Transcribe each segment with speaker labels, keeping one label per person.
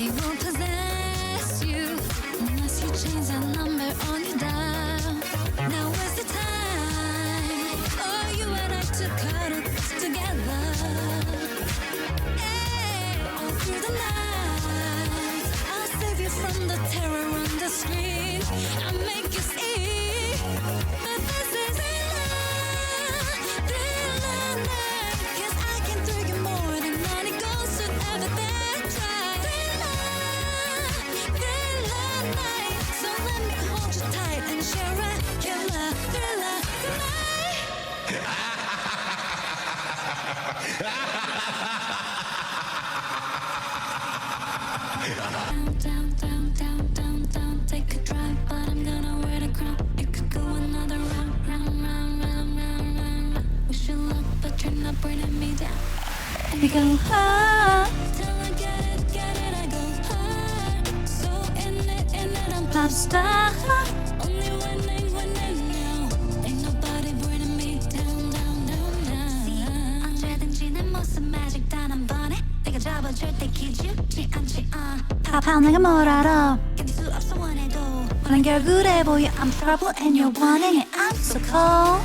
Speaker 1: He won't possess you unless you change the number on your dial. Now is the time for you and I to cuddle together. Hey, all through the night, I'll save you from the terror on the screen. I'll make you see that this is thriller night. 'Cause I can thrill you more than money goes to ever that try. Thriller night. So let me hold you tight and share a killer thriller tonight. Down, take a drive, but I'm gonna wear the crown. It could go another round. We should look, but you're not bringing me down. And we go hard till I get it, I go hard. So in it, I'm pop star. Only winning now. Ain't nobody bringing me down. See, 언제든지 내 모습 magic 다는 번에 내가 잡아줄 때 기죽지 않지. 팝한 내가 뭘 알아. 견딜 수 없어 원해도. 난 결국에 보여 I'm trouble and you're wanting it. I'm so cold.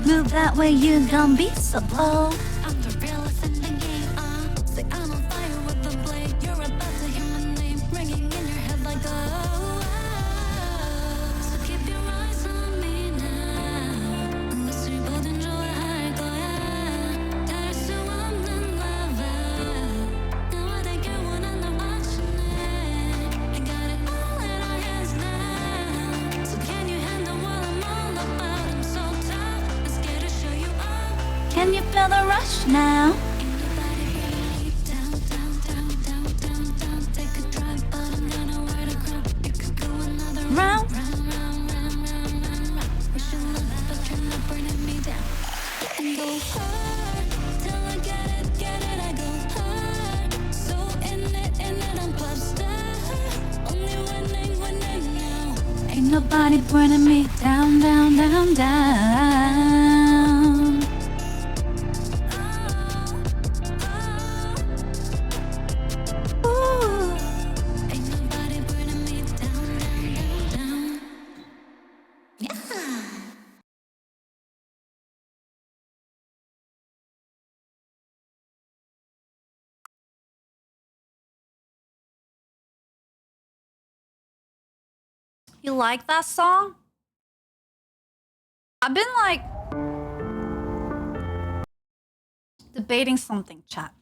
Speaker 1: Move that way, you don't be so bold. I'm the realest in the game. Say I'm on fire with the blade. You're about to hear my name ringing in your head like So keep your eyes on me now. 무엇을 보든 좋아할 거야. 다를 수 없는 lover. 나와 되길 원한 널 확신해. I got it all in our hands now. So can you handle what I'm all about? I'm so tough. Let's get to show you up. Can you feel the rush now? Ain't nobody really down. Take a drive, but I'm gonna wear the crown. It could go another round. We should look, but you're not burning me down. And go hard till I get it, I go hard. So in it, I'm pop star. Only winning now. Ain't nobody burning me down. Ooh. Ain't nobody burning me down. Yeah. You like that song? I've been like debating something, chat.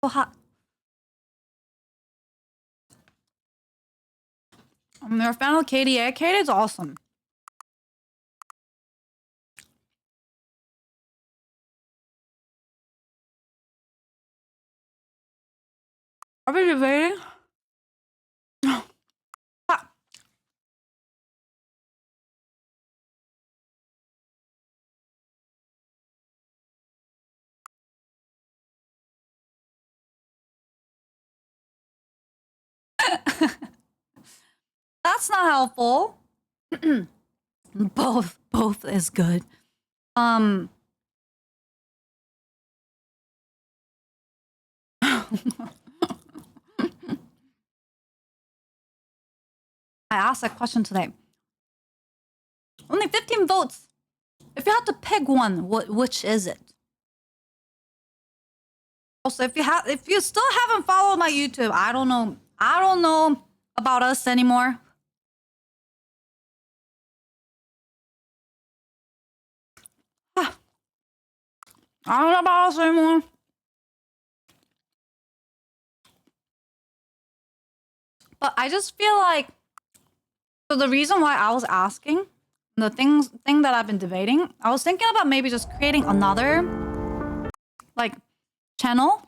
Speaker 1: So hot. You're a fan of Katie? Yeah, Katie's awesome. Are we debating? Ah. That's not helpful. Both is good. I asked that question today. Only 15 votes. If you had to pick one, which is it? Also, if you still haven't followed my YouTube, I don't know about us anymore. I don't know about us anymore. But I just feel like, so the reason why I was asking, the thing that I've been debating, I was thinking about maybe just creating another, like, channel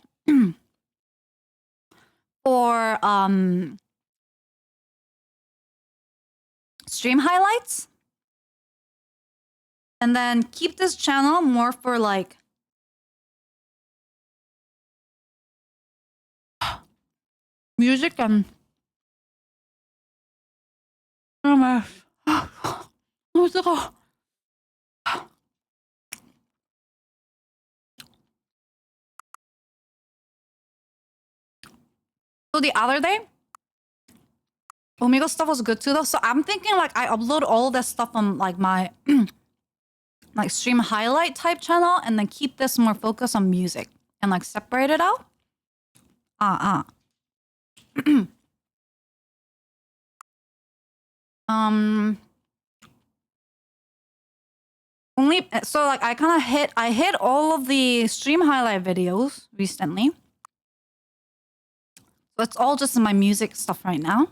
Speaker 1: for stream highlights, and then keep this channel more for like music and oh my 너무 뜨거워.
Speaker 2: So the other day, Omega stuff was good too though. So I'm thinking like I upload all this stuff on like my like stream highlight type channel and then keep this more focused on music and like separate it out. Only so like I hit all of the stream highlight videos recently. So it's all just in my music stuff right now.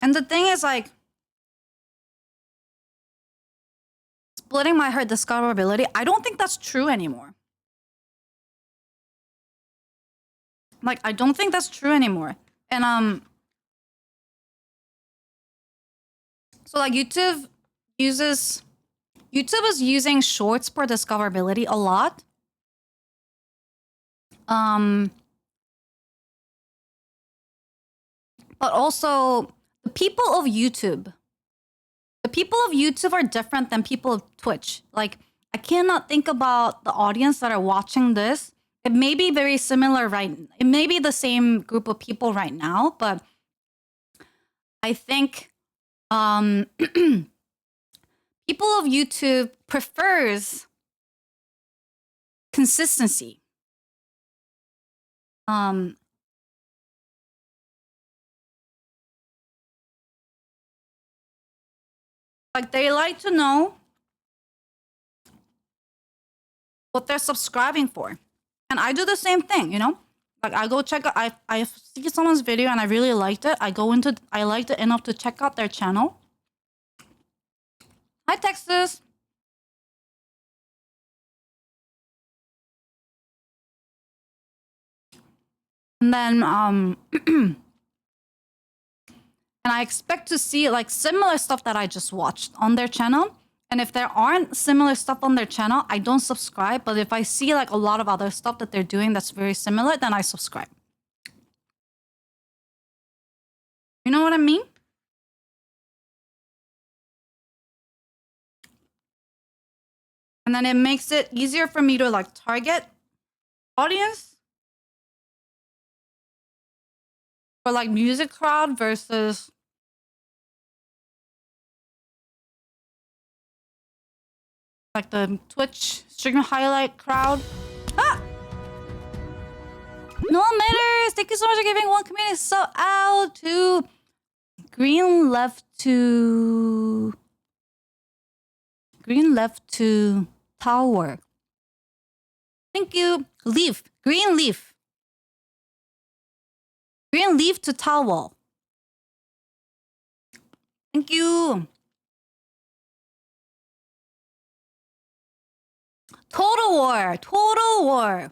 Speaker 2: And the thing is like splitting my her discoverability, I don't think that's true anymore. Like I don't think that's true anymore. And so like YouTube is using shorts for discoverability a lot. But also the people of YouTube are different than people of Twitch. Like I cannot think about the audience that are watching this. It may be very similar, right? It may be the same group of people right now, but I think people of YouTube prefers consistency. Like they like to know what they're subscribing for. And I do the same thing, you know? Like I go check out, I see someone's video and I really liked it. I liked it enough to check out their channel. Hi, Texas. And then, and I expect to see like similar stuff that I just watched on their channel. And if there aren't similar stuff on their channel, I don't subscribe. But if I see like a lot of other stuff that they're doing that's very similar, then I subscribe. You know what I mean? And then it makes it easier for me to like target audience for like music crowd versus like the Twitch stream highlight crowd. Ah! No matters. Thank you so much for giving one community so out to Green left to tower. Thank you. Leaf. Green leaf. Green leaf to towel. Thank you. Total War. Total War.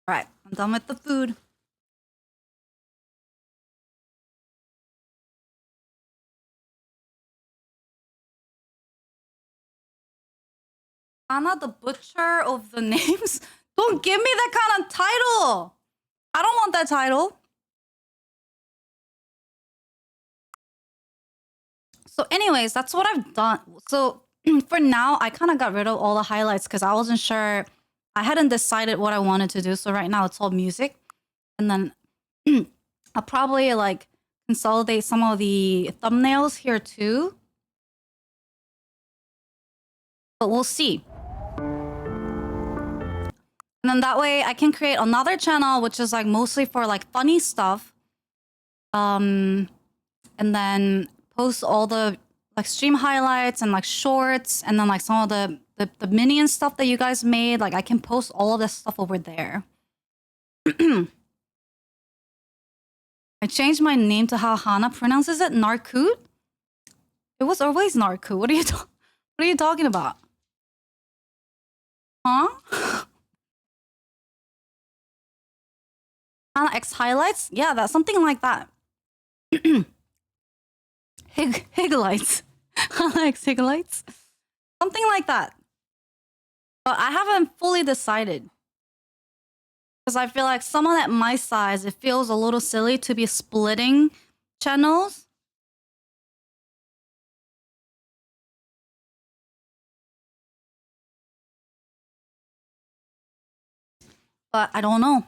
Speaker 2: Right. I'm done with the food. Hana the butcher of the names? Don't give me that kind of title. I don't want that title. So anyways, that's what I've done. So for now, I kind of got rid of all the highlights because I wasn't sure. I hadn't decided what I wanted to do. So right now it's all music. And then I'll probably like consolidate some of the thumbnails here too. But we'll see. And then that way I can create another channel, which is like mostly for like funny stuff. And then post all the like stream highlights and like shorts and then like some of the minion stuff that you guys made. Like I can post all of this stuff over there. I changed my name to how Hana pronounces it. Narcoot? It was always Narcoot. What are you talking about? Huh? HanaX highlights? Yeah, that's something like that. Higlights. HanaX higlights? Something like that. But I haven't fully decided. Because I feel like someone at my size, it feels a little silly to be splitting channels. But I don't know.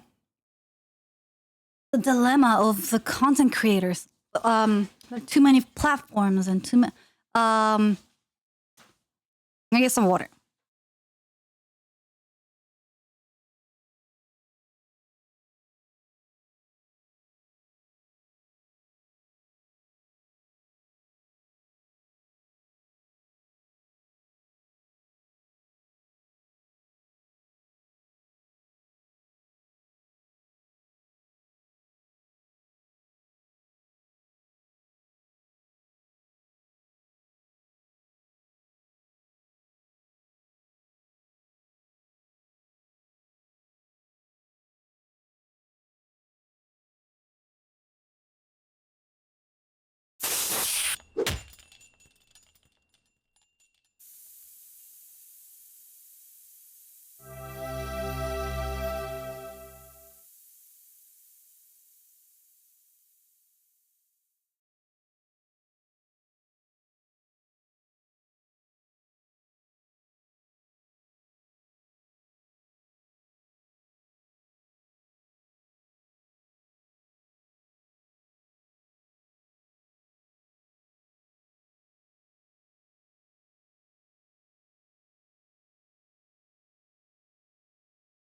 Speaker 2: The dilemma of the content creators. There are too many platforms and too many. I'm gonna get some water.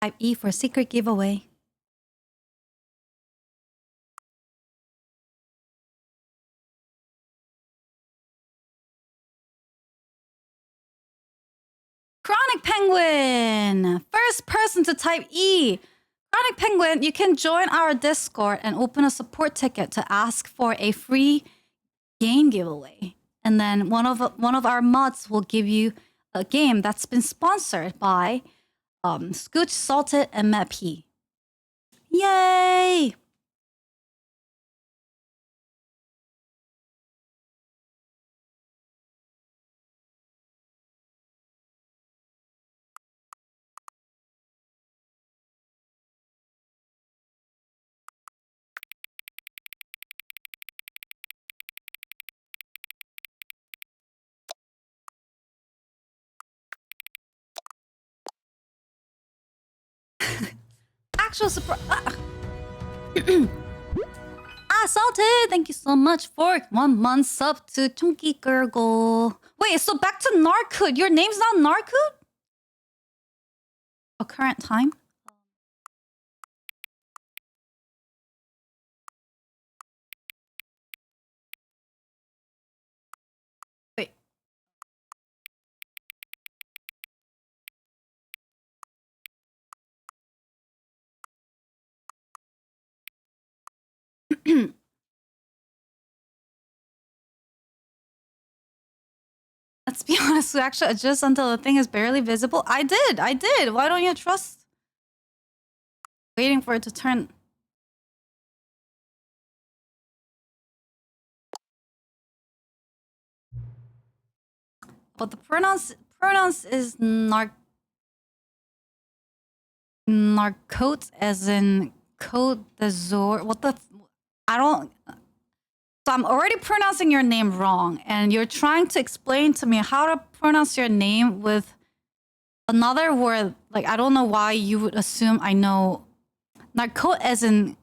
Speaker 2: Type E for secret giveaway. Chronic Penguin! First person to type E. Chronic Penguin, you can join our Discord and open a support ticket to ask for a free game giveaway. And then one of our mods will give you a game that's been sponsored by Scooch, Salted, and Matt P. Yay! Actual surprise. Salted! Thank you so much for 1 month sub to Chunky Gurgle. Wait, so back to Narcoot. Your name's not Narcoot? A current time? Wait. Let's be honest, we actually adjust until the thing is barely visible. I did. Why don't you trust? Waiting for it to turn. But the pronouns is narcote as in Côte d'Azur. What the? I don't. So I'm already pronouncing your name wrong, and you're trying to explain to me how to pronounce your name with another word. Like, I don't know why you would assume I know narcote as in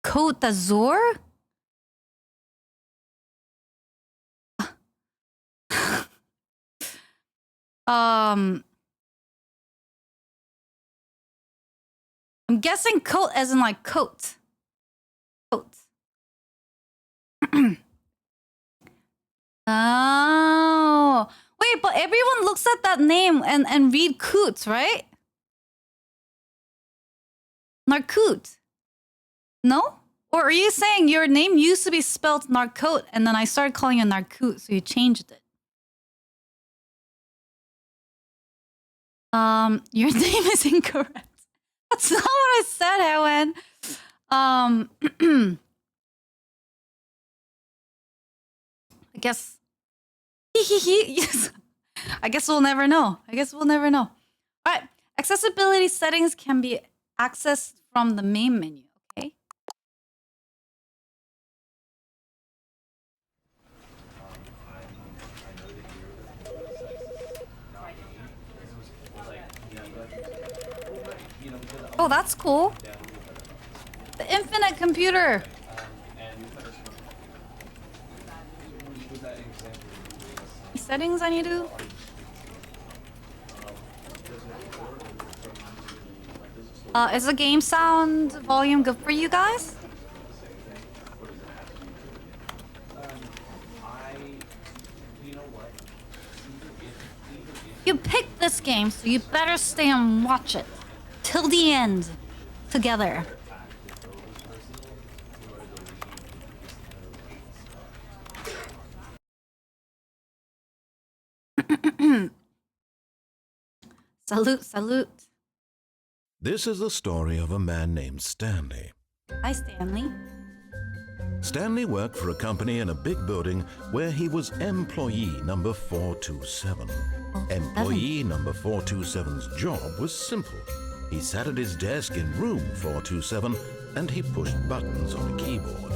Speaker 2: Côte d'Azur. I'm guessing coat as in like coat. Coat. Oh. Wait, but everyone looks at that name and read Coot, right? Narcoot. No? Or are you saying your name used to be spelled Narcote and then I started calling you Narcoot, so you changed it? Your name is incorrect. That's not what I said, Ewan. I guess. Yes. I guess we'll never know. All right. Accessibility settings can be accessed from the main menu. Okay. Oh, that's cool. The infinite computer. Settings I need to. Is the game sound volume good for you guys? You picked this game, so you better stay and watch it till the end together. Salute, salute.
Speaker 3: This is the story of a man named Stanley.
Speaker 2: Hi, Stanley.
Speaker 3: Stanley worked for a company in a big building where he was employee number 427. Employee number 427's job was simple. He sat at his desk in room 427 and he pushed buttons on a keyboard.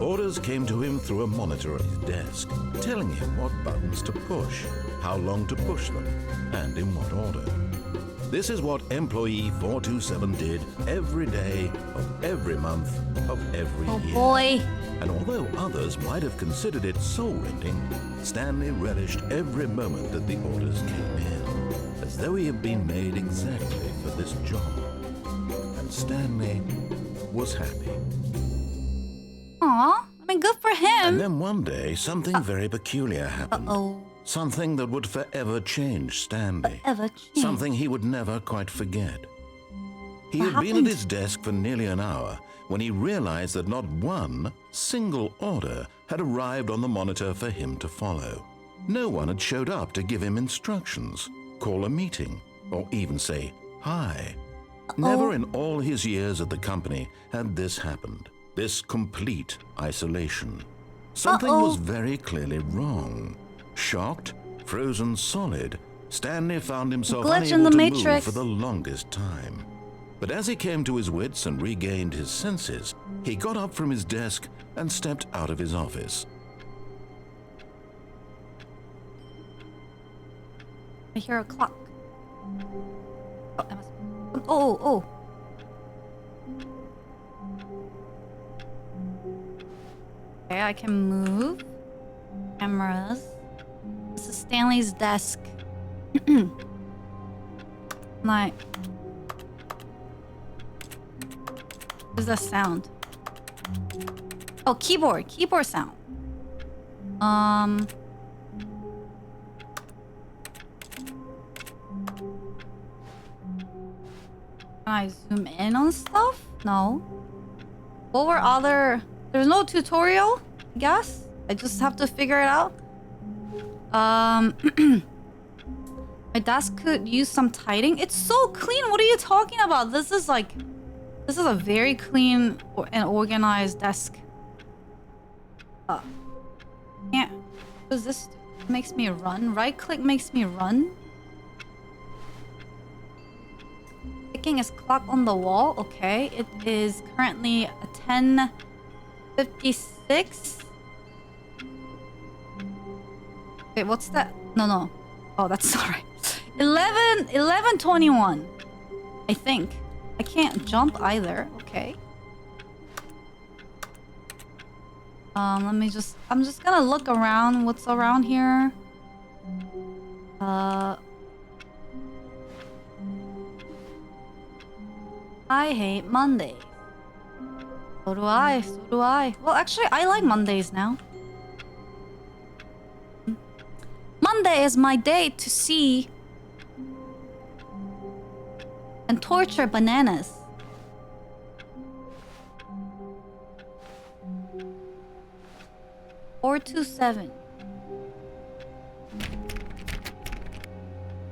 Speaker 3: Orders came to him through a monitor at his desk, telling him what buttons to push, how long to push them, and in what order. This is what employee 427 did every day of every month of every year.
Speaker 2: Oh boy.
Speaker 3: And although others might have considered it soul-rending, Stanley relished every moment that the orders came in, as though he had been made exactly for this job. And Stanley was happy.
Speaker 2: Aw, I mean, good for him.
Speaker 3: And then one day, something very peculiar happened.
Speaker 2: Uh-oh.
Speaker 3: Something that would forever change Stanley.
Speaker 2: Forever change.
Speaker 3: Something he would never quite forget. He
Speaker 2: What
Speaker 3: had been at
Speaker 2: happened?
Speaker 3: his desk for nearly an hour when he realized that not one single order had arrived on the monitor for him to follow. No one had showed up to give him instructions, call a meeting, or even say hi. Never in all his years at the company had this happened, this complete isolation. Something was very clearly wrong. Shocked, frozen solid, Stanley found himself
Speaker 2: Glitch in
Speaker 3: unable
Speaker 2: the
Speaker 3: to
Speaker 2: Matrix.
Speaker 3: move for the longest time. But as he came to his wits and regained his senses, he got up from his desk and stepped out of his office.
Speaker 2: I hear a clock. Oh, I must... oh. Okay, I can move. Cameras. This is Stanley's desk. Like... what is that sound? Oh, keyboard sound. Can I zoom in on stuff? No. What were other... there's no tutorial, I guess? I just have to figure it out. My desk could use some tidying. It's so clean. What are you talking about? This is like... this is a very clean and organized desk. Can't... what does this do? It makes me run. Right click makes me run. Ticking is clock on the wall. Okay, it is currently a 10:56. Wait, what's that? No. Oh, that's alright. 11:21. I think. I can't jump either. Okay. Let me just... I'm just gonna look around. What's around here? I hate Mondays. So do I. Well, actually, I like Mondays now. Monday is my day to see and torture bananas. Four two seven.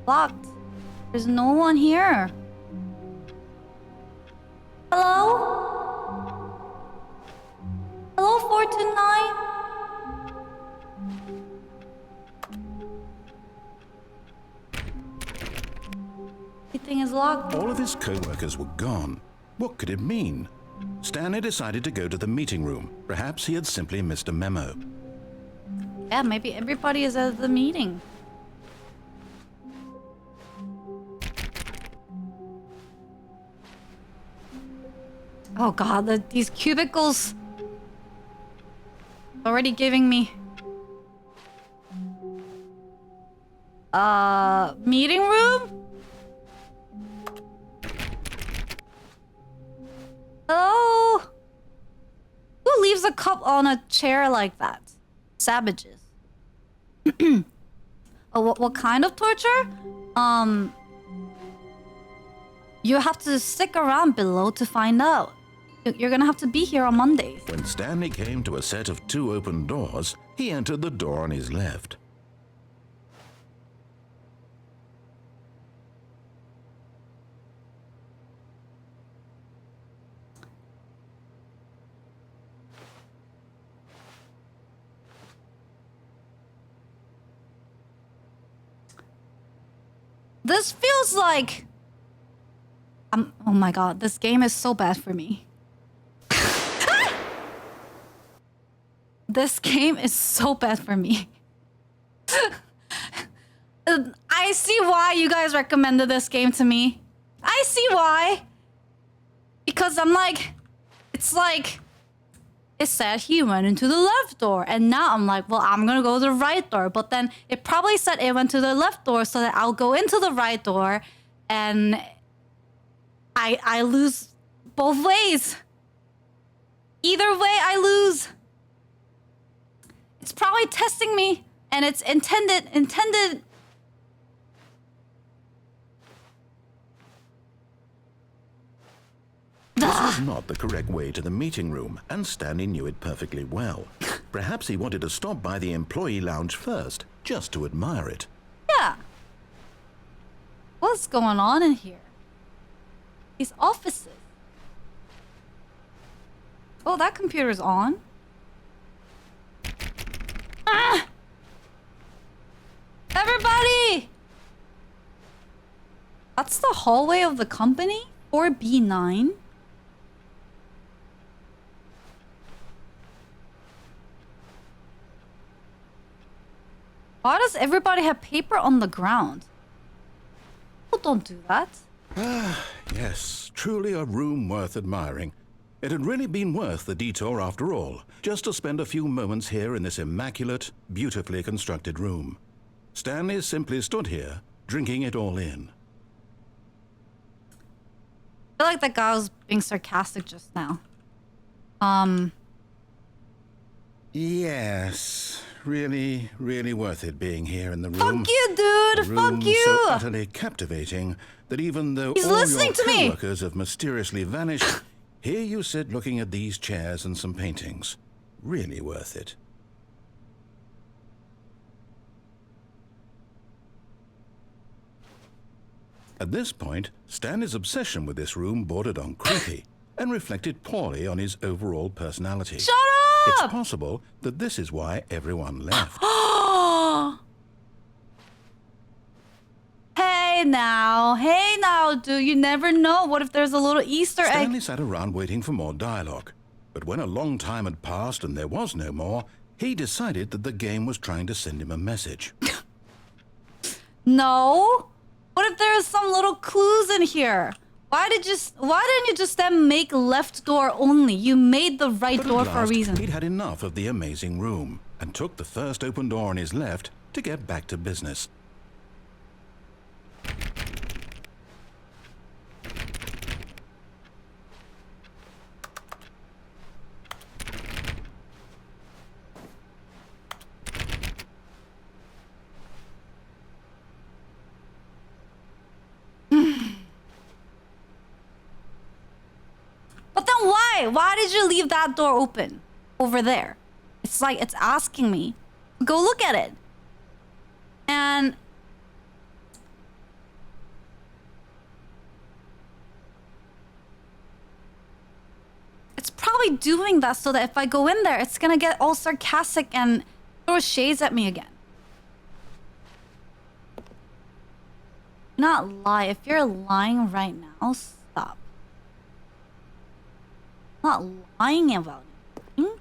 Speaker 2: Locked. There's no one here. Hello? Hello, 429? Everything is locked.
Speaker 3: All of his co-workers were gone. What could it mean? Stanley decided to go to the meeting room. Perhaps he had simply missed a memo.
Speaker 2: Yeah, maybe everybody is at the meeting. Oh god, these cubicles already giving me meeting room? Hello? Who leaves a cup on a chair like that? Savages. Oh, what kind of torture? You have to stick around below to find out. You're gonna have to be here on Mondays.
Speaker 3: When Stanley came to a set of 2 open doors, he entered the door on his left.
Speaker 2: This feels like... oh my god, this game is so bad for me. This game is so bad for me. I see why you guys recommended this game to me. I see why. Because I'm like... It's like... It said he went into the left door. And now I'm like, well, I'm gonna go to the right door. But then it probably said it went to the left door so that I'll go into the right door. And I lose both ways. Either way, I lose. It's probably testing me. And it's intended...
Speaker 3: This was not the correct way to the meeting room, and Stanley knew it perfectly well. Perhaps he wanted to stop by the employee lounge first, just to admire it.
Speaker 2: Yeah. What's going on in here? These offices. Oh, that computer's on. Ah! Everybody! That's the hallway of the company? 4B9? Why does everybody have paper on the ground? People don't do that.
Speaker 3: Yes, truly a room worth admiring. It had really been worth the detour after all, just to spend a few moments here in this immaculate, beautifully constructed room. Stanley simply stood here, drinking it all in.
Speaker 2: I feel like that guy was being sarcastic just now.
Speaker 3: Yes, really, really worth it being here in the room.
Speaker 2: Fuck you, dude!
Speaker 3: A room
Speaker 2: Fuck you!
Speaker 3: so utterly captivating that even though
Speaker 2: He's
Speaker 3: all
Speaker 2: listening
Speaker 3: your
Speaker 2: to me!
Speaker 3: co-workers have mysteriously vanished, here you sit looking at these chairs and some paintings. Really worth it. At this point, Stanley's obsession with this room bordered on creepy and reflected poorly on his overall personality.
Speaker 2: Shut
Speaker 3: It's
Speaker 2: up!
Speaker 3: possible that this is why everyone left.
Speaker 2: Hey now, dude. You never know. What if there's a little Easter egg?
Speaker 3: Stanley sat around waiting for more dialogue. But when a long time had passed and there was no more, he decided that the game was trying to send him a message.
Speaker 2: No. What if there's some little clues in here? Why didn't you just then make left door only? You made the right
Speaker 3: But
Speaker 2: door
Speaker 3: at
Speaker 2: for a
Speaker 3: last,
Speaker 2: reason.
Speaker 3: he'd had enough of the amazing room and took the first open door on his left to get back to business.
Speaker 2: But then why? Why did you leave that door open over there? It's like it's asking me. Go look at it. And it's probably doing that so that if I go in there, it's gonna get all sarcastic and throw shades at me again. Not lie. If you're lying right now, stop. Not lying about anything.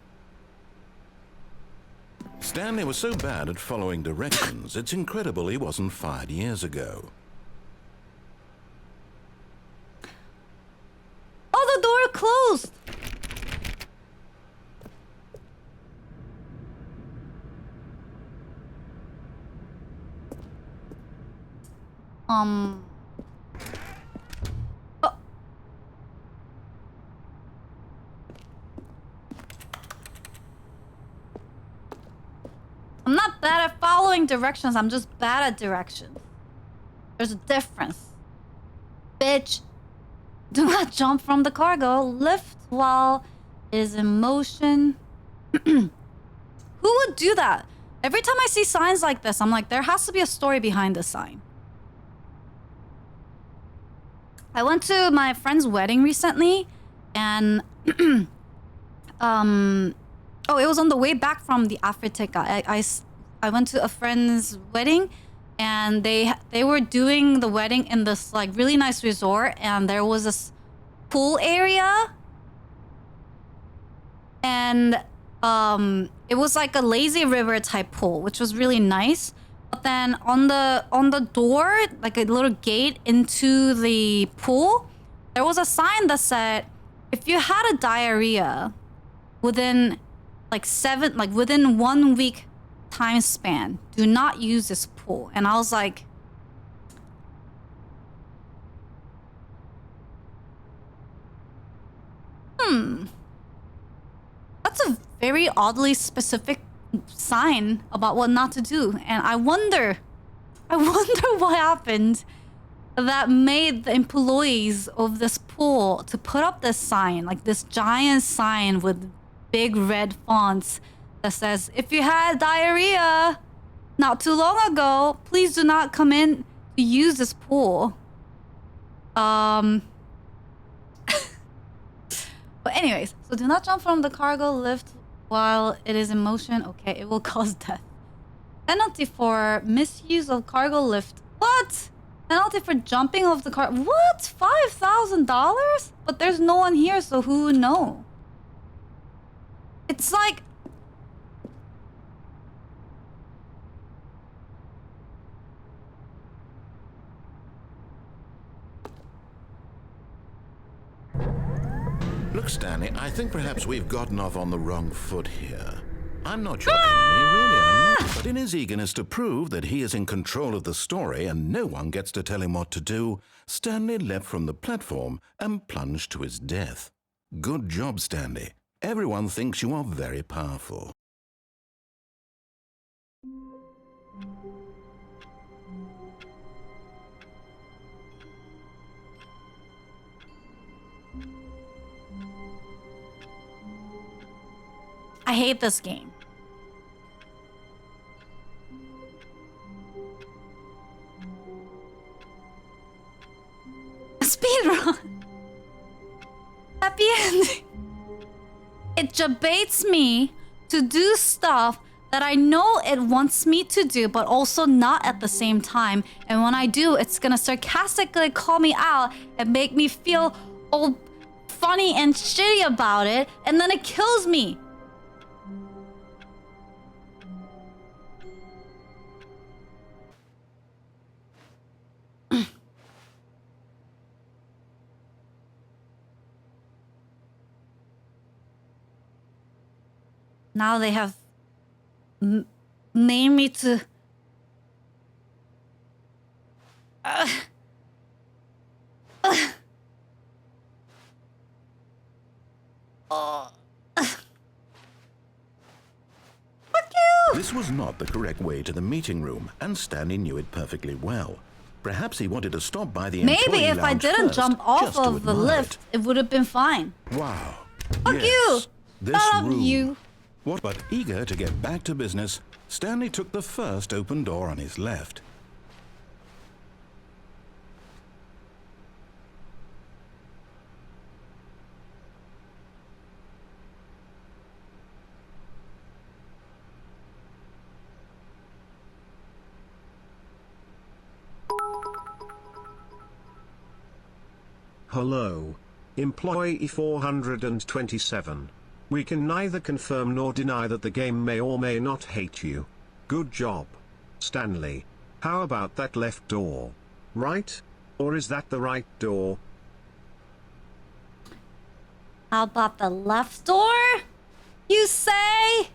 Speaker 3: Stanley was so bad at following directions, it's incredible he wasn't fired years ago.
Speaker 2: Oh, the door closed. Oh. I'm not bad at following directions. I'm just bad at directions. There's a difference. Bitch. Do not jump from the cargo. Lift while it is in motion. Who would do that? Every time I see signs like this, I'm like, there has to be a story behind this sign. I went to my friend's wedding recently, and oh, it was on the way back from the Afriteca. I went to a friend's wedding, and they were doing the wedding in this like really nice resort, and there was this pool area, and it was like a lazy river type pool, which was really nice. But then on the door, like a little gate into the pool, there was a sign that said, if you had a diarrhea within within 1 week time span, do not use this pool. And I was like, that's a very oddly specific sign about what not to do. And I wonder what happened that made the employees of this pool to put up this sign, like this giant sign with big red fonts that says, if you had diarrhea not too long ago, please do not come in to use this pool. But anyways, so do not jump from the cargo lift while it is in motion. Okay, it will cause death. Penalty for misuse of cargo lift. What? Penalty for jumping off the car. What? $5,000? But there's no one here, so who would know? It's like...
Speaker 3: Look, Stanley, I think perhaps we've gotten off on the wrong foot here. I'm not your enemy, really, I'm not. But in his eagerness to prove that he is in control of the story and no one gets to tell him what to do, Stanley leapt from the platform and plunged to his death. Good job, Stanley. Everyone thinks you are very powerful.
Speaker 2: I hate this game. Speedrun. Happy ending. It debates me to do stuff that I know it wants me to do, but also not at the same time. And when I do, it's gonna sarcastically call me out and make me feel all funny and shitty about it, and then it kills me. Now they have made me to... Fuck you!
Speaker 3: This was not the correct way to the meeting room, and Stanley knew it perfectly well. Perhaps he wanted to stop by the
Speaker 2: Maybe
Speaker 3: employee
Speaker 2: if I
Speaker 3: lounge
Speaker 2: didn't
Speaker 3: first,
Speaker 2: jump off
Speaker 3: just to
Speaker 2: of the
Speaker 3: admire
Speaker 2: lift, it would have been fine.
Speaker 3: Wow.
Speaker 2: Fuck
Speaker 3: Yes,
Speaker 2: you!
Speaker 3: This
Speaker 2: Love
Speaker 3: room.
Speaker 2: you.
Speaker 3: What? But eager to get back to business, Stanley took the first open door on his left.
Speaker 4: Hello. Employee 427. We can neither confirm nor deny that the game may or may not hate you. Good job. Stanley. How about that left door? Right? Or is that the right door?
Speaker 2: How about the left door? You say?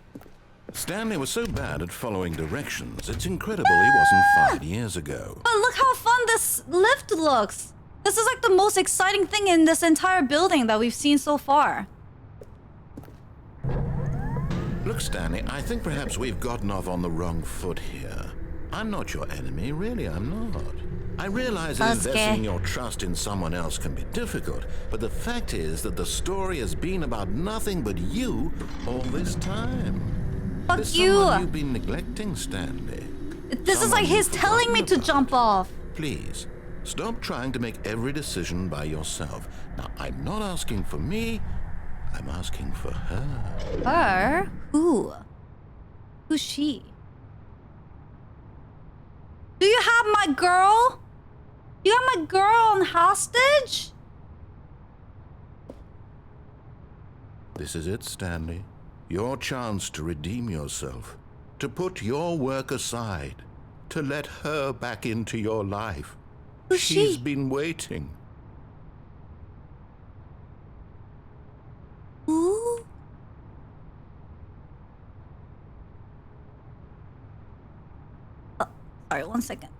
Speaker 3: Stanley was so bad at following directions, it's incredible he wasn't fired years ago.
Speaker 2: But look how fun this lift looks. This is like the most exciting thing in this entire building that we've seen so far.
Speaker 3: Look, Stanley, I think perhaps we've gotten off on the wrong foot here. I'm not your enemy, really, I'm not. I realize that investing your trust in someone else can be difficult, but the fact is that the story has been about nothing but you all this time.
Speaker 2: Fuck
Speaker 3: There's
Speaker 2: you.
Speaker 3: someone you've been neglecting, Stanley.
Speaker 2: This is like his telling me to jump off.
Speaker 3: Please, stop trying to make every decision by yourself. Now, I'm not asking for me, I'm asking for her.
Speaker 2: Her? Who? Who's she? Do you have my girl? You have my girl on hostage?
Speaker 3: This is it, Stanley. Your chance to redeem yourself, to put your work aside, to let her back into your life.
Speaker 2: Who's
Speaker 3: She's
Speaker 2: she?
Speaker 3: been waiting.
Speaker 2: Who? Sorry, 1 second.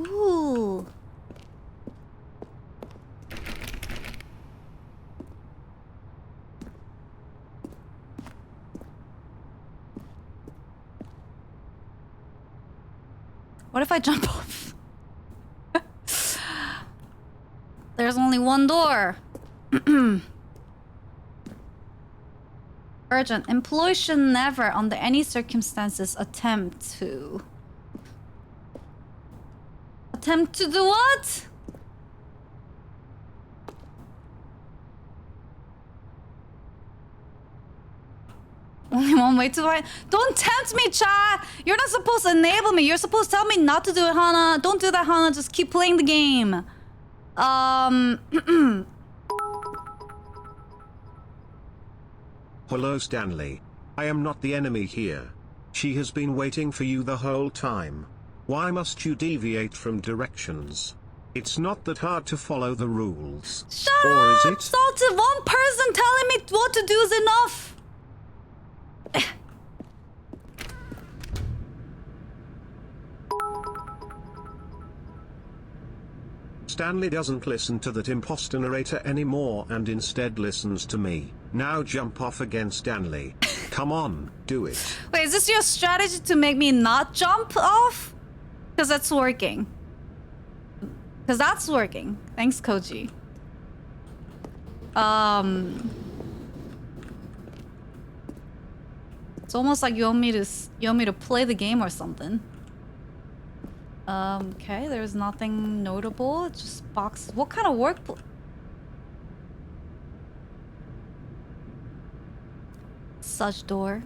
Speaker 2: Ooh. What if I jump off? There's only one door. Urgent. Employees should never, under any circumstances, attempt to do what? Only one way to find. Don't tempt me, chat. You're not supposed to enable me. You're supposed to tell me not to do it, Hana. Don't do that, Hana. Just keep playing the game.
Speaker 4: Hello, Stanley. I am not the enemy here. She has been waiting for you the whole time. Why must you deviate from directions? It's not that hard to follow the rules.
Speaker 2: Shut
Speaker 4: or
Speaker 2: up!
Speaker 4: is it?
Speaker 2: Salted, one person telling me what to do is enough.
Speaker 4: Stanley doesn't listen to that imposter narrator anymore and instead listens to me. Now jump off again, Stanley. Come on, do it.
Speaker 2: Wait, is this your strategy to make me not jump off? Because that's working. Because that's working. Thanks, Koji. It's almost like you want me to play the game or something. Okay, there's nothing notable. It's just box. What kind of work? Such door.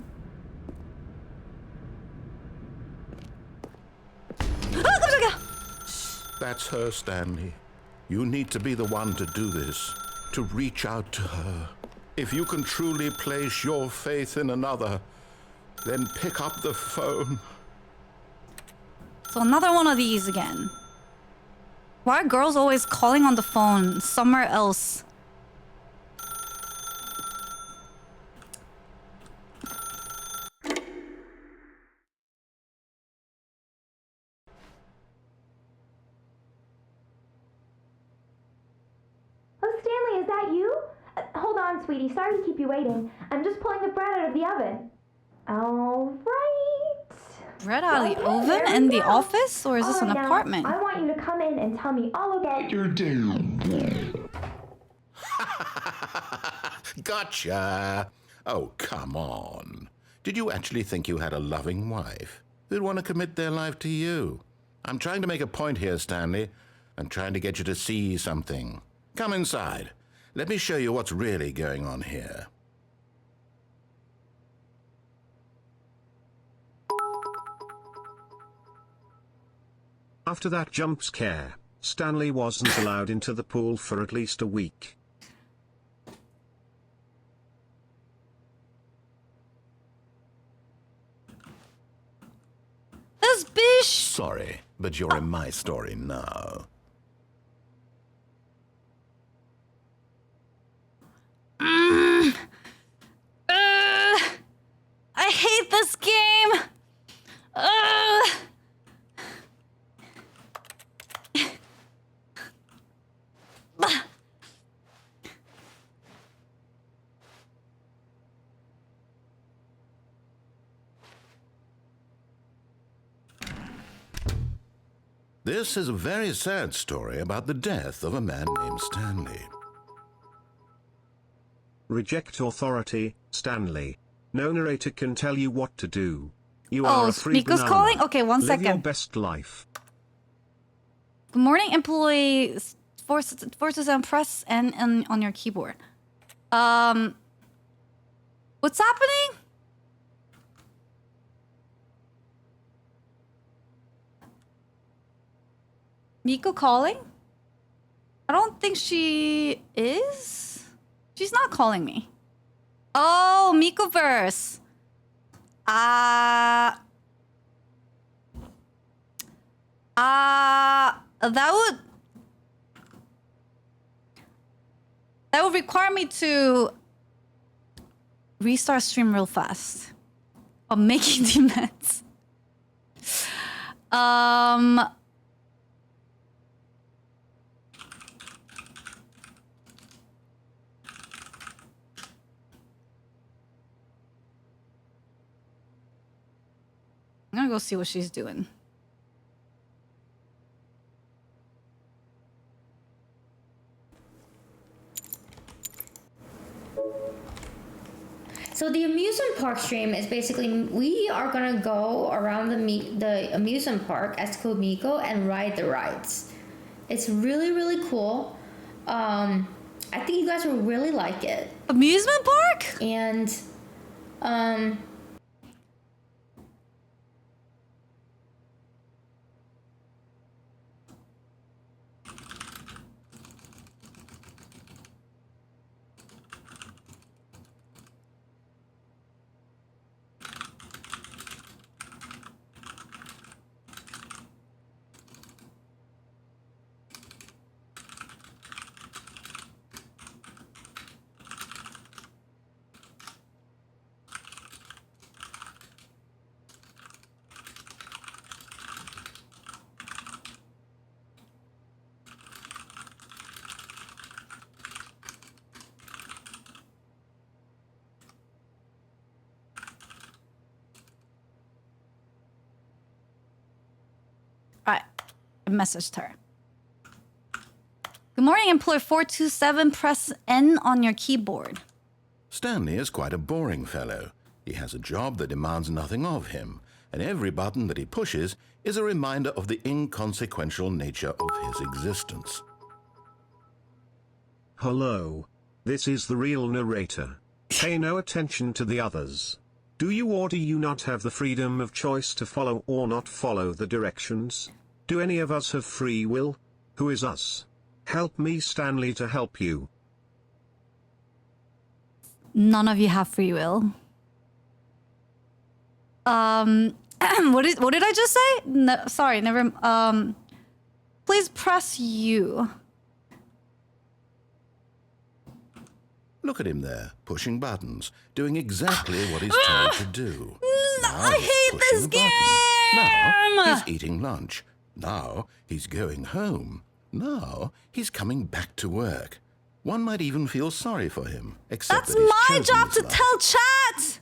Speaker 3: That's her, Stanley. You need to be the one to do this, to reach out to her. If you can truly place your faith in another, then pick up the phone.
Speaker 2: So another one of these again. Why are girls always calling on the phone somewhere else?
Speaker 5: Oh, Stanley, is that you? Hold on, sweetie. Sorry to keep you waiting. I'm just pulling the bread out of the oven. All right.
Speaker 2: Bread out of the
Speaker 5: Okay,
Speaker 2: oven
Speaker 5: there we
Speaker 2: in the
Speaker 5: go.
Speaker 2: office, or is this
Speaker 5: All
Speaker 2: an
Speaker 5: right, now,
Speaker 2: apartment?
Speaker 5: I want you to come in and tell me all about your
Speaker 3: Gotcha. Oh, come on. Did you actually think you had a loving wife who'd want to commit their life to you? I'm trying to make a point here, Stanley. I'm trying to get you to see something. Come inside. Let me show you what's really going on here.
Speaker 4: After that jump scare, Stanley wasn't allowed into the pool for at least a week.
Speaker 2: This bitch!
Speaker 3: Sorry, but you're in my story now.
Speaker 2: this game. Ugh.
Speaker 3: This is a very sad story about the death of a man named Stanley.
Speaker 4: Reject authority, Stanley. No narrator can tell you what to do. You are a free
Speaker 2: Miko's
Speaker 4: banana.
Speaker 2: calling? Okay, one
Speaker 4: Live your
Speaker 2: second.
Speaker 4: best life.
Speaker 2: Good morning, employee. Forces and press and on your keyboard. What's happening? Miko calling? I don't think she is. She's not calling me. Oh, Mikoverse. That would require me to restart stream real fast. I'm making demands. I'm gonna go see what she's doing.
Speaker 5: So the amusement park stream is basically we are gonna go around the amusement park as Code Miko and ride the rides. It's really cool. I think you guys will really like it.
Speaker 2: Amusement park?
Speaker 5: And
Speaker 2: Alright, I messaged her. Good morning, employee 427. Press N on your keyboard.
Speaker 3: Stanley is quite a boring fellow. He has a job that demands nothing of him, and every button that he pushes is a reminder of the inconsequential nature of his existence.
Speaker 4: Hello. This is the real narrator. Pay no attention to the others. Do you or do you not have the freedom of choice to follow or not follow the directions? Do any of us have free will? Who is us? Help me, Stanley, to help you.
Speaker 2: None of you have free will. What did I just say? No, sorry, never. Please press U.
Speaker 3: Look at him there, pushing buttons, doing exactly what he's told to do. Now
Speaker 2: I
Speaker 3: he's
Speaker 2: hate
Speaker 3: pushing
Speaker 2: this
Speaker 3: a button.
Speaker 2: game!
Speaker 3: Now he's eating lunch. Now he's going home. Now he's coming back to work. One might even feel sorry for him, except
Speaker 2: That's
Speaker 3: that he's
Speaker 2: my
Speaker 3: chosen
Speaker 2: job
Speaker 3: this
Speaker 2: to
Speaker 3: life.
Speaker 2: tell chat!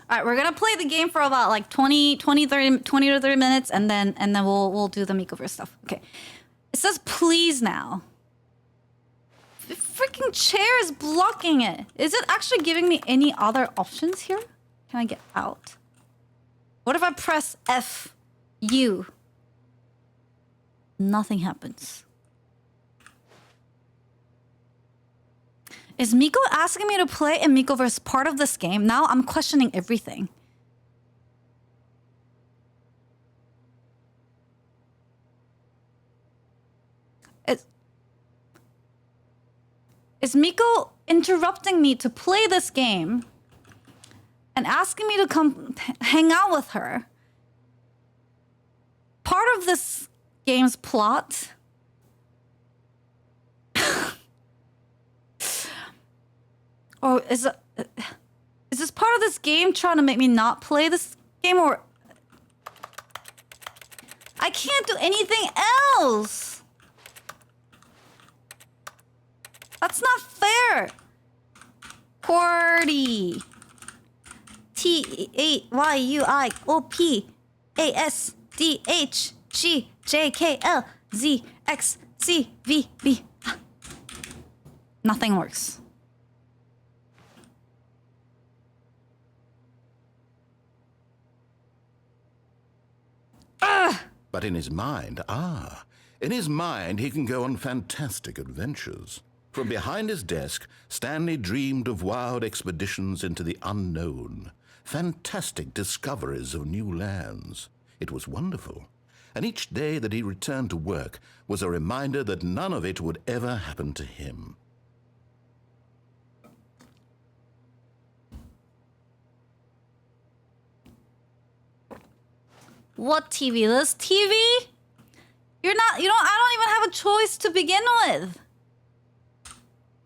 Speaker 2: All right, we're gonna play the game for about like 20 to 30 minutes, and then we'll do the makeover stuff. Okay. It says please now. The freaking chair is blocking it. Is it actually giving me any other options here? Can I get out? What if I press F, U? Nothing happens. Is Miko asking me to play in Mikoverse part of this game? Now I'm questioning everything. is Miko interrupting me to play this game and asking me to come hang out with her. Part of this game's plot or is this part of this game trying to make me not play this game, or I can't do anything else? That's not fair. QWERTY. TAYYOPASDHGJKLZXCVB. Nothing works.
Speaker 3: But in his mind, he can go on fantastic adventures. From behind his desk, Stanley dreamed of wild expeditions into the unknown, fantastic discoveries of new lands. It was wonderful, and each day that he returned to work was a reminder that none of it would ever happen to him.
Speaker 2: What TV? This TV? I don't even have a choice to begin with.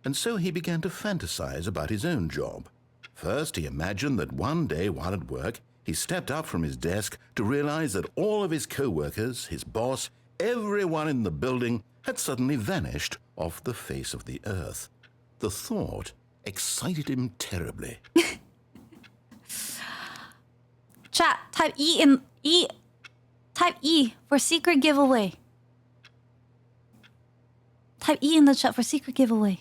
Speaker 3: And so he began to fantasize about his own job. First, he imagined that one day while at work, he stepped up from his desk to realize that all of his co-workers, his boss, everyone in the building had suddenly vanished off the face of the earth. The thought excited him terribly.
Speaker 2: Chat, type E for secret giveaway. Type E in the chat for secret giveaway.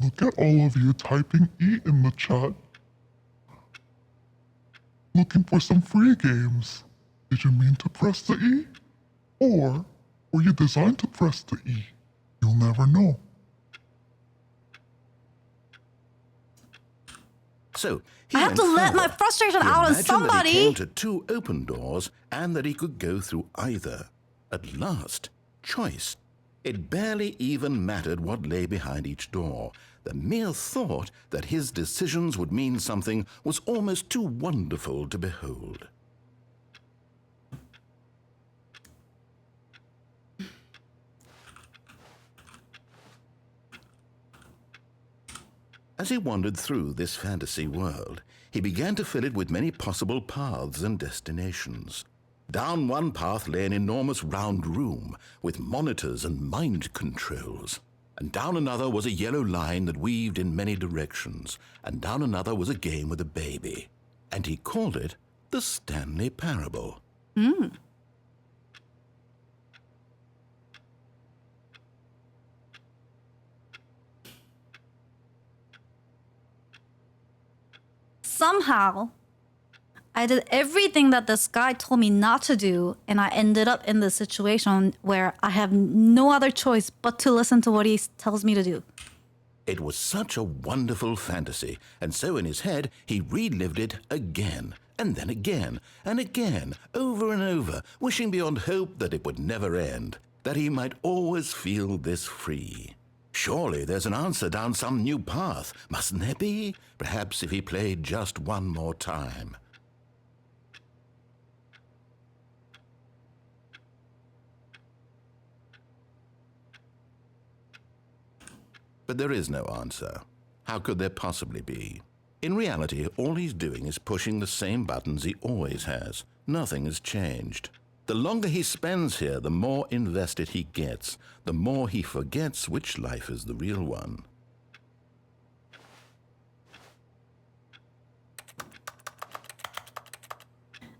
Speaker 6: Look at all of you typing E in the chat. Looking for some free games. Did you mean to press the E? Or were you designed to press the E? You'll never know.
Speaker 3: So
Speaker 2: I have to let my frustration out on somebody.
Speaker 3: He came to two open doors and that he could go through either. At last, choice. It barely even mattered what lay behind each door. The mere thought that his decisions would mean something was almost too wonderful to behold. As he wandered through this fantasy world, he began to fill it with many possible paths and destinations. Down one path lay an enormous round room with monitors and mind controls. And down another was a yellow line that weaved in many directions. And down another was a game with a baby. And he called it the Stanley Parable.
Speaker 2: Somehow, I did everything that this guy told me not to do, and I ended up in this situation where I have no other choice but to listen to what he tells me to do.
Speaker 3: It was such a wonderful fantasy, and so in his head he relived it again, and then again, and again, over and over, wishing beyond hope that it would never end, that he might always feel this free. Surely there's an answer down some new path, mustn't there be? Perhaps if he played just one more time. But there is no answer. How could there possibly be? In reality, all he's doing is pushing the same buttons he always has. Nothing has changed. The longer he spends here, the more invested he gets, the more he forgets which life is the real one.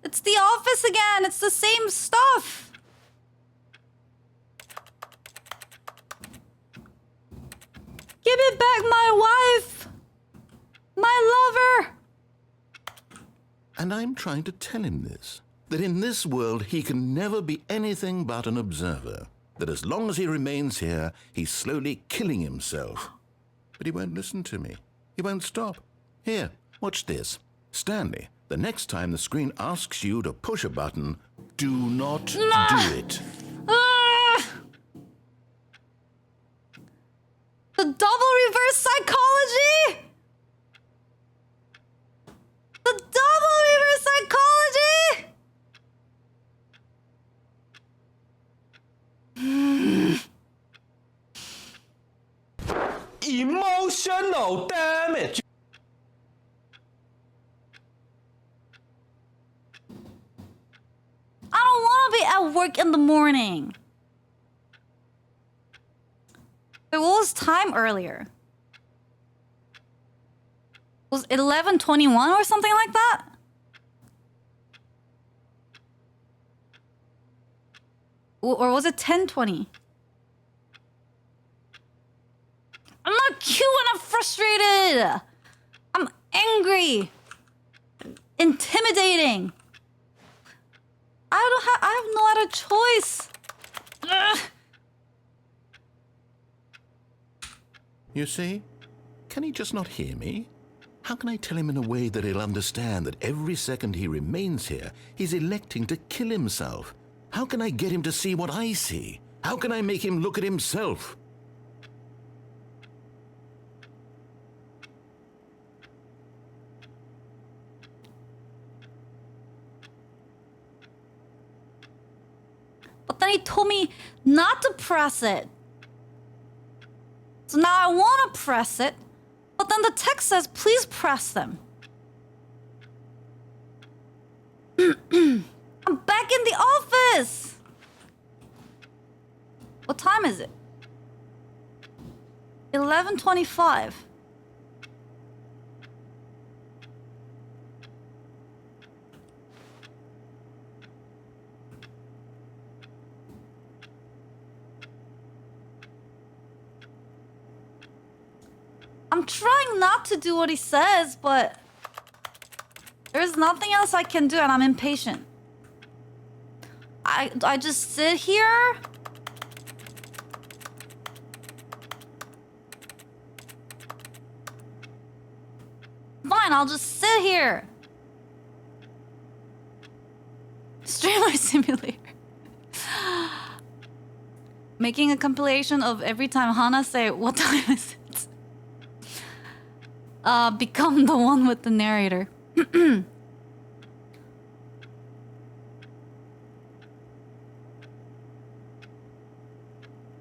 Speaker 2: It's the office again. It's the same stuff. Give it back, my wife. My lover.
Speaker 3: And I'm trying to tell him this, that in this world he can never be anything but an observer. that as long as he remains here, he's slowly killing himself. But he won't listen to me. He won't stop. Here, watch this. Stanley, the next time the screen asks you to push a button, do not do it.
Speaker 2: The double reverse psychology? The double reverse psychology?
Speaker 7: Emotional damage.
Speaker 2: I don't want to be at work in the morning. What was time earlier? Was it 11:21 or something like that? Or was it 10:20? I'm not cute when I'm frustrated. I'm angry. Intimidating. I have no other choice. Ugh.
Speaker 3: You see? Can he just not hear me? How can I tell him in a way that he'll understand that every second he remains here, he's electing to kill himself? How can I get him to see what I see? How can I make him look at himself?
Speaker 2: But then he told me not to press it. So now I want to press it, but then the text says, please press them. I'm back in the office. What time is it? 11:25. I'm trying not to do what he says, but there's nothing else I can do and I'm impatient. I just sit here. Fine, I'll just sit here. Streamer simulator. Making a compilation of every time Hana say, what time is it? Become the one with the narrator.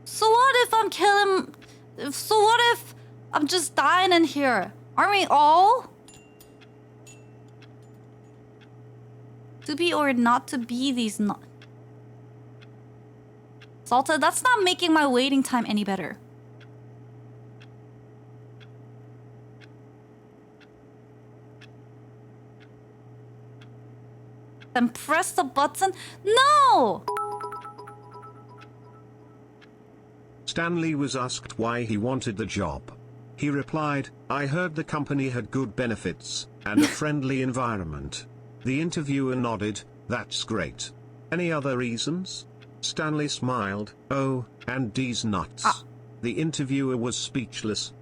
Speaker 2: So what if I'm killing... So what if I'm just dying in here? Aren't we all? To be or not to be these not... Salta, that's not making my waiting time any better. Then press the button? No!
Speaker 4: Stanley was asked why he wanted the job. He replied, I heard the company had good benefits and a friendly environment. The interviewer nodded, that's great. Any other reasons? Stanley smiled, oh, and these nuts. The interviewer was speechless.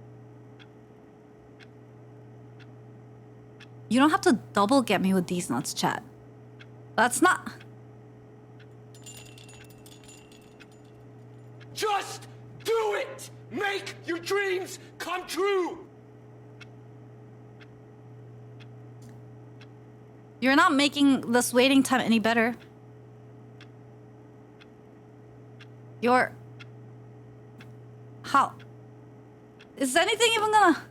Speaker 2: You don't have to double get me with these nuts, chat. That's not...
Speaker 7: Just do it! Make your dreams come true!
Speaker 2: You're not making this waiting time any better. You're... How... Is anything even gonna...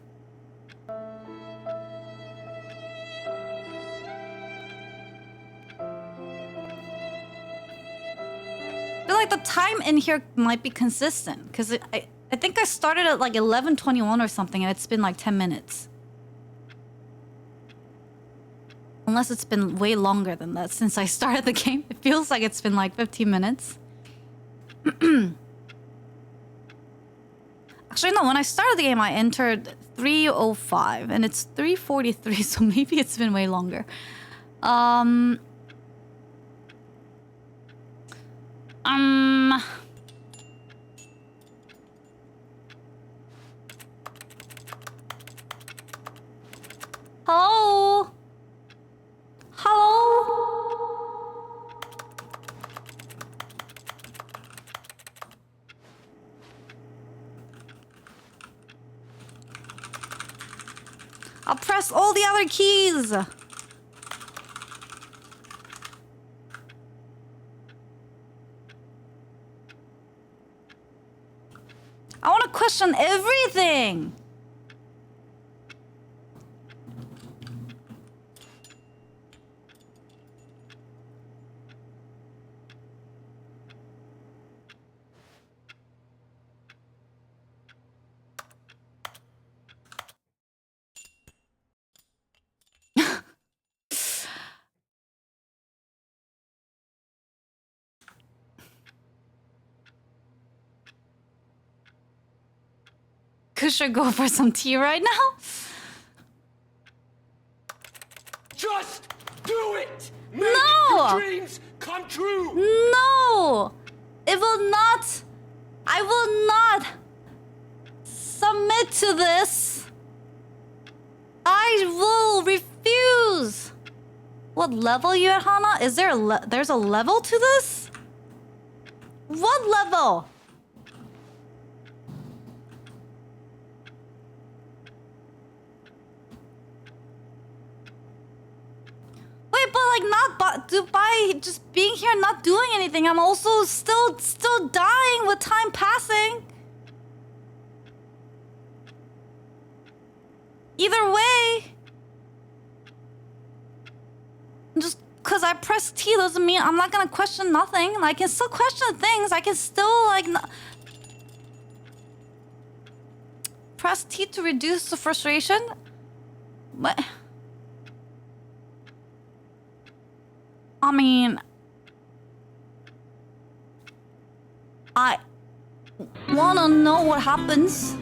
Speaker 2: I feel like the time in here might be consistent because I think I started at like 11:21 or something and it's been like 10 minutes. Unless it's been way longer than that since I started the game. It feels like it's been like 15 minutes. Actually, no, when I started the game, I entered 3:05 and it's 3:43, so maybe it's been way longer. Hello? Hello? I'll press all the other keys. I want to question everything. Should go for some tea right now.
Speaker 7: Just do it! Make
Speaker 2: No!
Speaker 7: your dreams come true!
Speaker 2: No! It will not. I will not submit to this. I will refuse. What level you at, Hana? Is there there's a level to this? What level? Wait, but like by just being here and not doing anything, I'm also still dying with time passing. Either way, just because I press T doesn't mean I'm not gonna question nothing. I can still question things. I can still like press T to reduce the frustration. What? I mean, I wanna know what happens.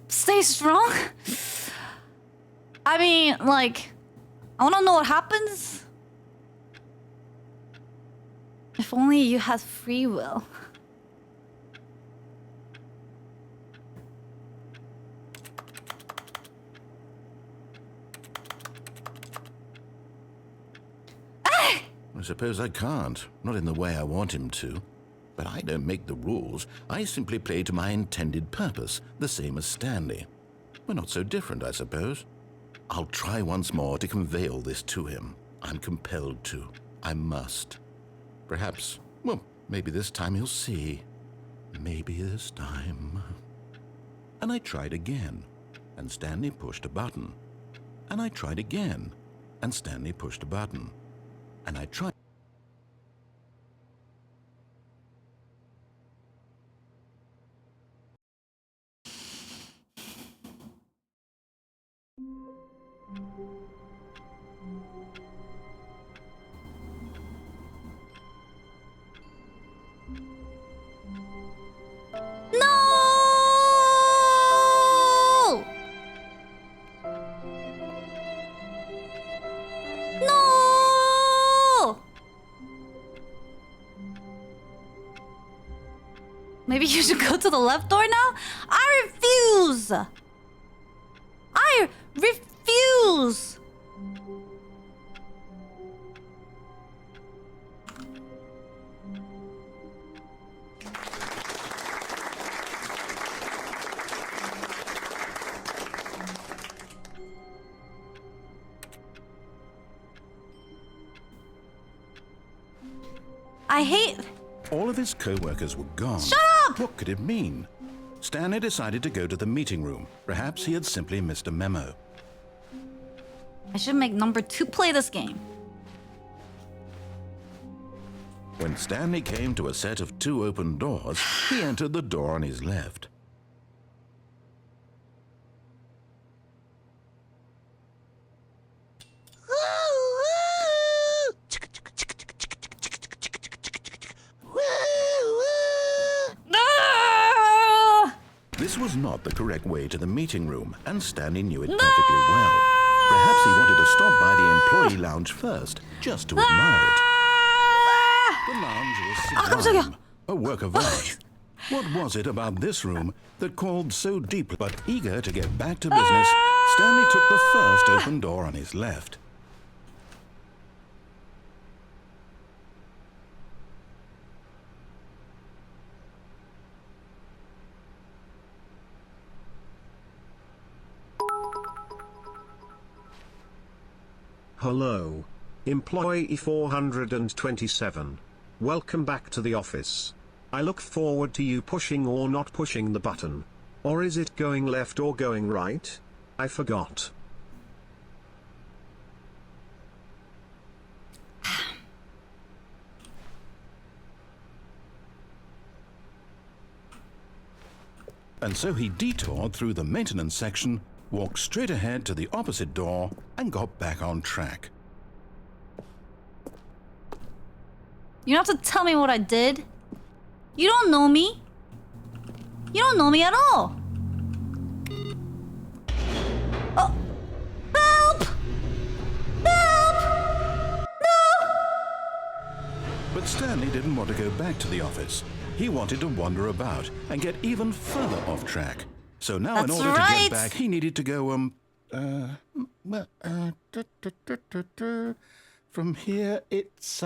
Speaker 2: Stay strong. I mean, like, I wanna know what happens. If only you had free will.
Speaker 3: I suppose I can't. Not in the way I want him to. But I don't make the rules. I simply play to my intended purpose, the same as Stanley. We're not so different, I suppose. I'll try once more to convey all this to him. I'm compelled to. I must. Perhaps, well, maybe this time he'll see. Maybe this time. And I tried again, and Stanley pushed a button. And I tried again, and Stanley pushed a button. And I tried.
Speaker 2: No! No! Maybe you should go to the left door now? I refuse! I refuse! I hate...
Speaker 3: All of his co-workers were gone.
Speaker 2: Shut up!
Speaker 3: What could it mean? Stanley decided to go to the meeting room. Perhaps he had simply missed a memo.
Speaker 2: I should make number 2 play this game.
Speaker 3: When Stanley came to a set of 2 open doors, he entered the door on his left.
Speaker 2: Ah!
Speaker 3: This was not the correct way to the meeting room, and Stanley knew it perfectly well. Perhaps he wanted to stop by the employee lounge first, just to admire it. The lounge was sublime, a work of art. What was it about this room that called so deeply? But eager to get back to business, Stanley took the first open door on his left.
Speaker 4: Hello. Employee 427. Welcome back to the office. I look forward to you pushing or not pushing the button. Or is it going left or going right? I forgot.
Speaker 3: And so he detoured through the maintenance section, walked straight ahead to the opposite door, and got back on track.
Speaker 2: You don't have to tell me what I did. You don't know me. You don't know me at all. Oh. Help! Help! No!
Speaker 3: But Stanley didn't want to go back to the office. He wanted to wander about and get even further off track. So now in
Speaker 2: That's
Speaker 3: order to
Speaker 2: right.
Speaker 3: get back, he needed to go, from here it's,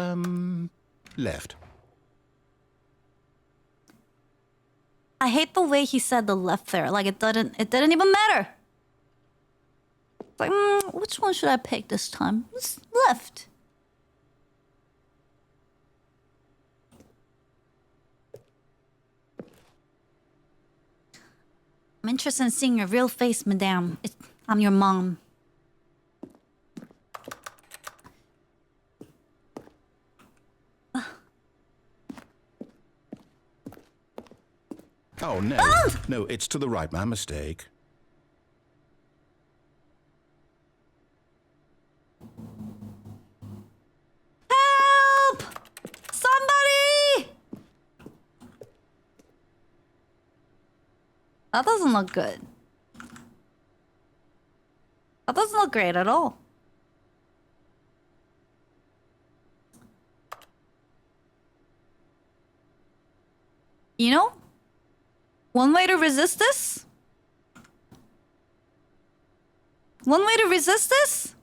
Speaker 3: left.
Speaker 2: I hate the way he said the left there. Like it didn't even matter. It's like, which one should I pick this time? It's left. I'm interested in seeing your real face, madame. I'm your mom.
Speaker 3: Oh, no. No, it's to the right. My mistake.
Speaker 2: Help! Somebody! That doesn't look good. That doesn't look great at all. You know? One way to resist this? One way to resist this?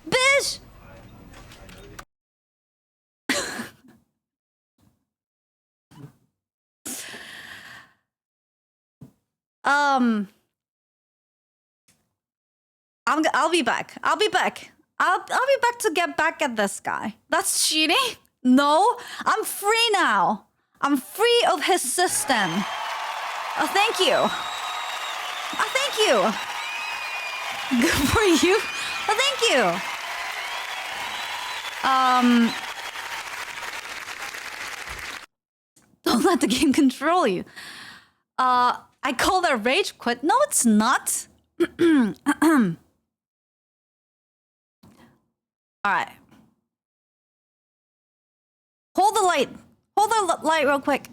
Speaker 2: Bitch! I'll be back. I'll be back. I'll be back to get back at this guy. That's cheating? No, I'm free now. I'm free of his system. Oh, thank you. Oh, thank you. Good for you. Oh, thank you. Don't let the game control you. I call that rage quit. No, it's not. All right. Hold the light. Hold the light real quick.